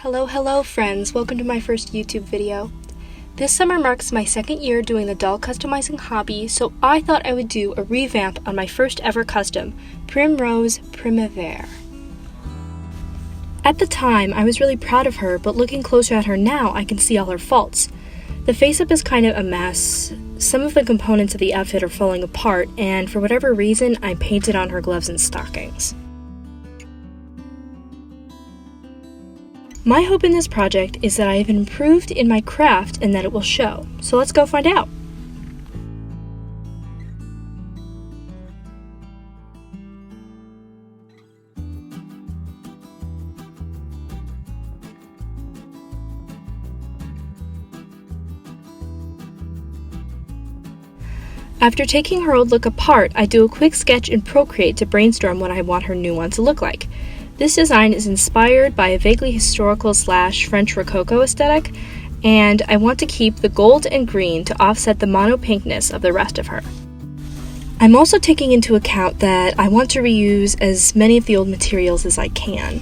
Hello friends, welcome to my first YouTube video. This summer marks my second year doing the doll customizing hobby, so I thought I would do a revamp on my first ever custom, Primrose Primavere. At the time, I was really proud of her, but looking closer at her now, I can see all her faults. The face-up is kind of a mess, some of the components of the outfit are falling apart, and for whatever reason, I painted on her gloves and stockings. My hope in this project is that I have improved in my craft and that it will show. So let's go find out. After taking her old look apart, I do a quick sketch in Procreate to brainstorm what I want her new one to look like. This design is inspired by a vaguely historical / French Rococo aesthetic, and I want to keep the gold and green to offset the mono pinkness of the rest of her. I'm also taking into account that I want to reuse as many of the old materials as I can.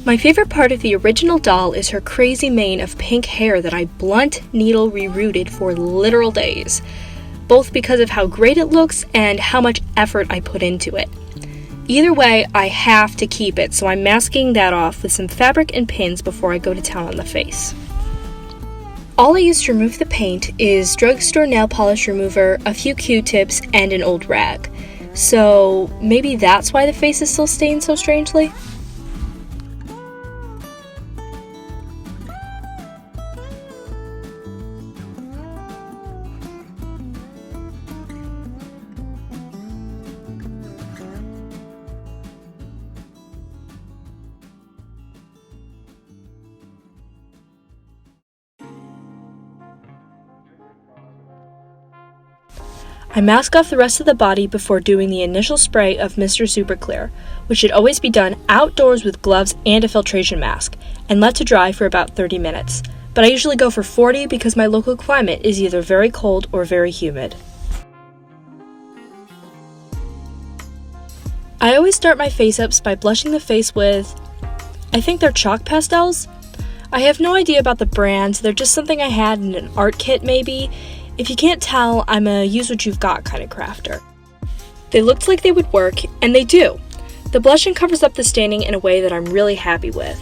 My favorite part of the original doll is her crazy mane of pink hair that I blunt needle rerouted for literal days, both because of how great it looks and how much effort I put into it. Either way, I have to keep it, so I'm masking that off with some fabric and pins before I go to town on the face. All I use to remove the paint is drugstore nail polish remover, a few Q-tips, and an old rag. So maybe that's why the face is still stained so strangely? I mask off the rest of the body before doing the initial spray of Mr. Super Clear, which should always be done outdoors with gloves and a filtration mask, and let to dry for about 30 minutes. But I usually go for 40 because my local climate is either very cold or very humid. I always start my face-ups by blushing the face with, I think they're chalk pastels? I have no idea about the brands, they're just something I had in an art kit maybe. If you can't tell, I'm a use what you've got kind of crafter. They looked like they would work, and they do. The blushing covers up the staining in a way that I'm really happy with.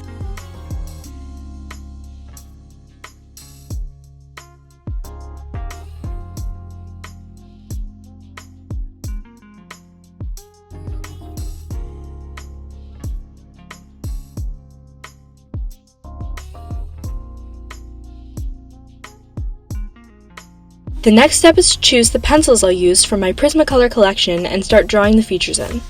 The next step is to choose the pencils I'll use from my Prismacolor collection and start drawing the features in.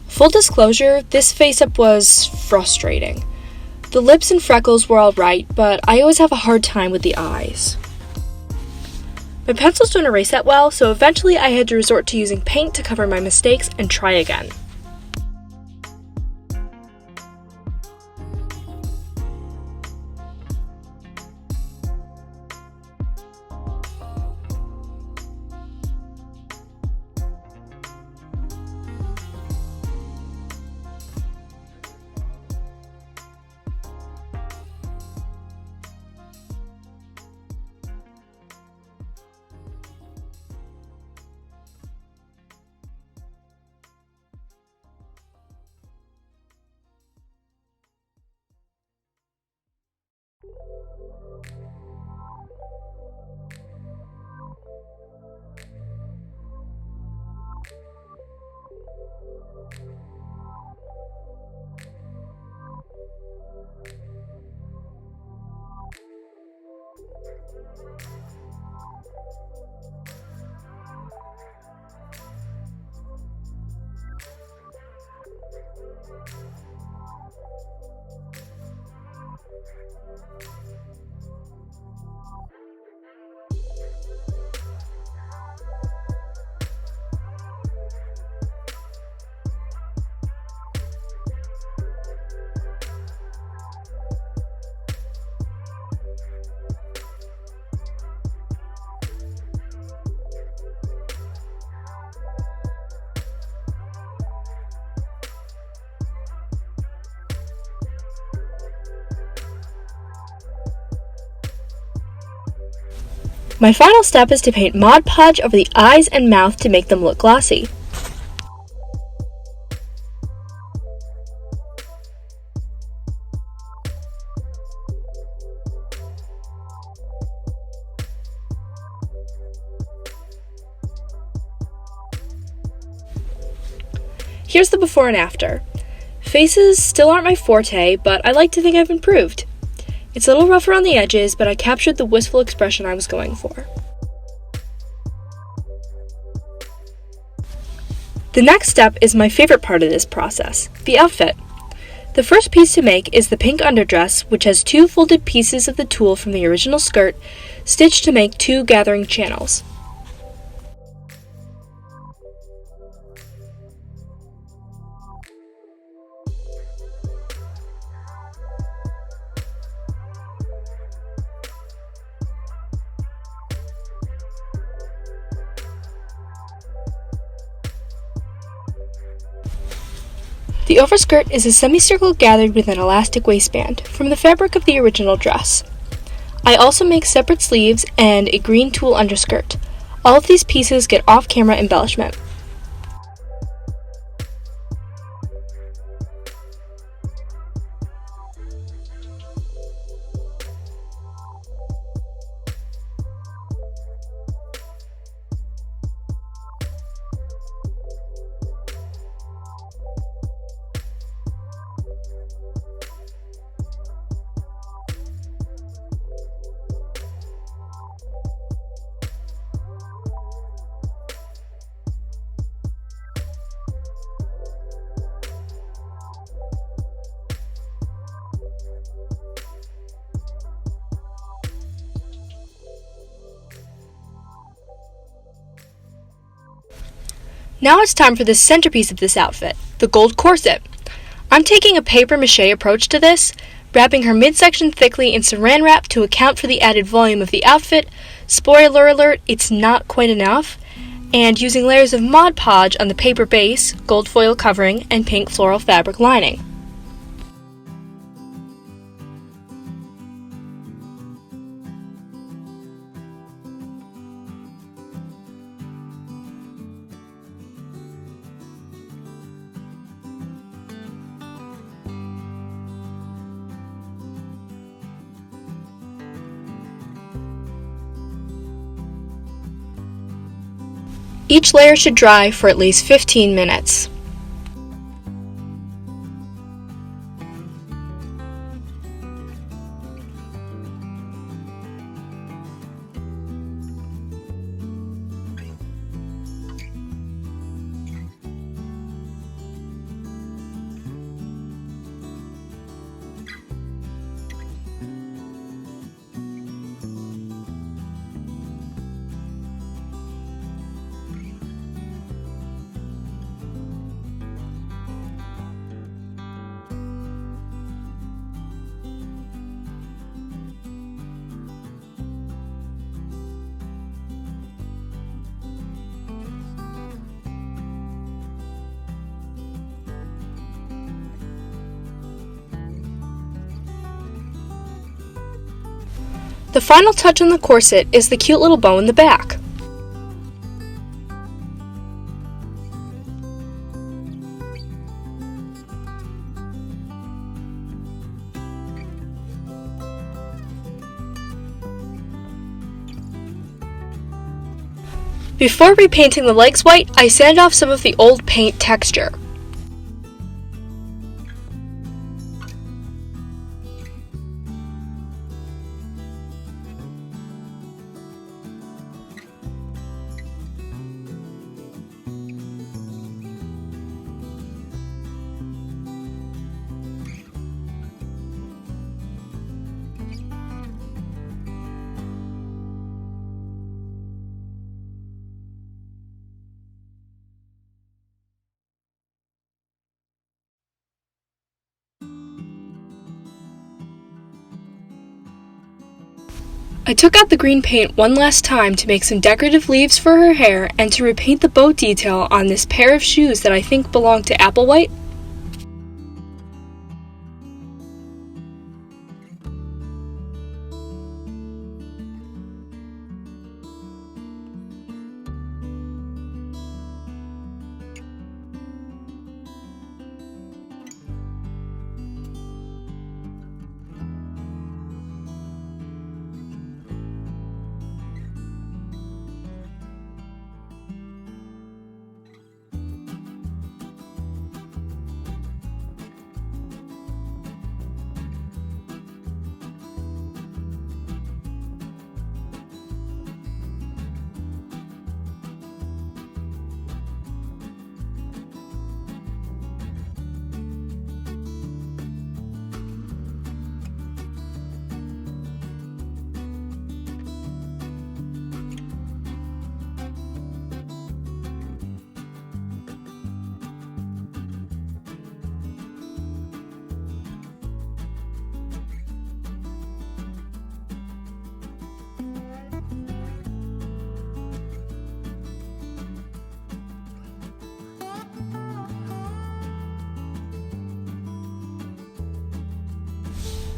Full disclosure, this face-up was frustrating. The lips and freckles were alright, but I always have a hard time with the eyes. My pencils don't erase that well, so eventually I had to resort to using paint to cover my mistakes and try again. My final step is to paint Mod Podge over the eyes and mouth to make them look glossy. Here's the before and after. Faces still aren't my forte, but I like to think I've improved. It's a little rough around the edges, but I captured the wistful expression I was going for. The next step is my favorite part of this process, the outfit. The first piece to make is the pink underdress, which has 2 folded pieces of the tulle from the original skirt, stitched to make 2 gathering channels. The overskirt is a semicircle gathered with an elastic waistband from the fabric of the original dress. I also make separate sleeves and a green tulle underskirt. All of these pieces get off-camera embellishment. Now it's time for the centerpiece of this outfit, the gold corset. I'm taking a papier-mâché approach to this, wrapping her midsection thickly in saran wrap to account for the added volume of the outfit. Spoiler alert, it's not quite enough. And using layers of Mod Podge on the paper base, gold foil covering, and pink floral fabric lining. Each layer should dry for at least 15 minutes. The final touch on the corset is the cute little bow in the back. Before repainting the legs white, I sand off some of the old paint texture. I took out the green paint one last time to make some decorative leaves for her hair and to repaint the bow detail on this pair of shoes that I think belong to Applewhite.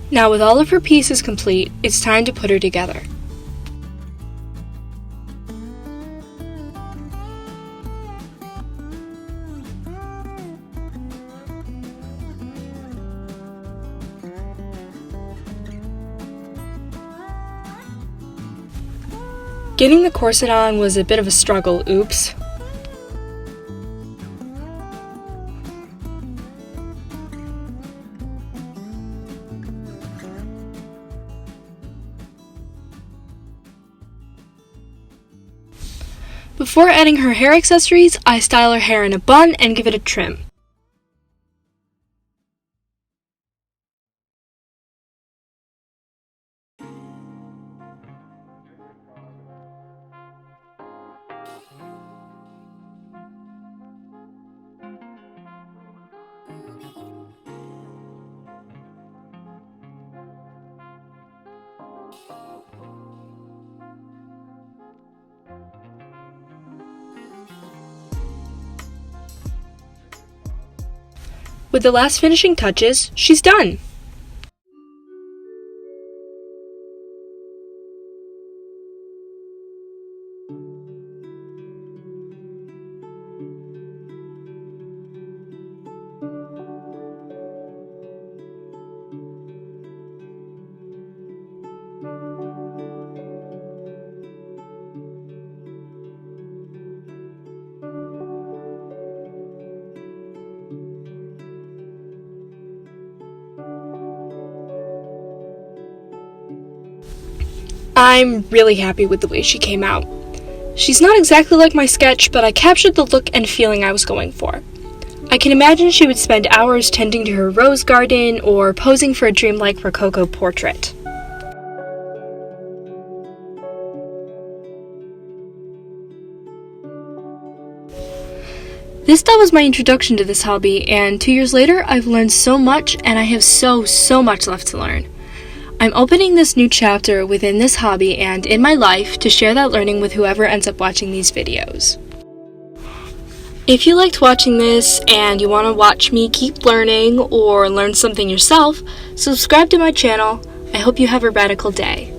Now with all of her pieces complete, it's time to put her together. Getting the corset on was a bit of a struggle, oops. Before adding her hair accessories, I style her hair in a bun and give it a trim. With the last finishing touches, she's done! I'm really happy with the way she came out. She's not exactly like my sketch, but I captured the look and feeling I was going for. I can imagine she would spend hours tending to her rose garden or posing for a dreamlike Rococo portrait. This doll was my introduction to this hobby, and 2 years later, I've learned so much, and I have so much left to learn. I'm opening this new chapter within this hobby and in my life to share that learning with whoever ends up watching these videos. If you liked watching this and you want to watch me keep learning or learn something yourself, subscribe to my channel. I hope you have a radical day.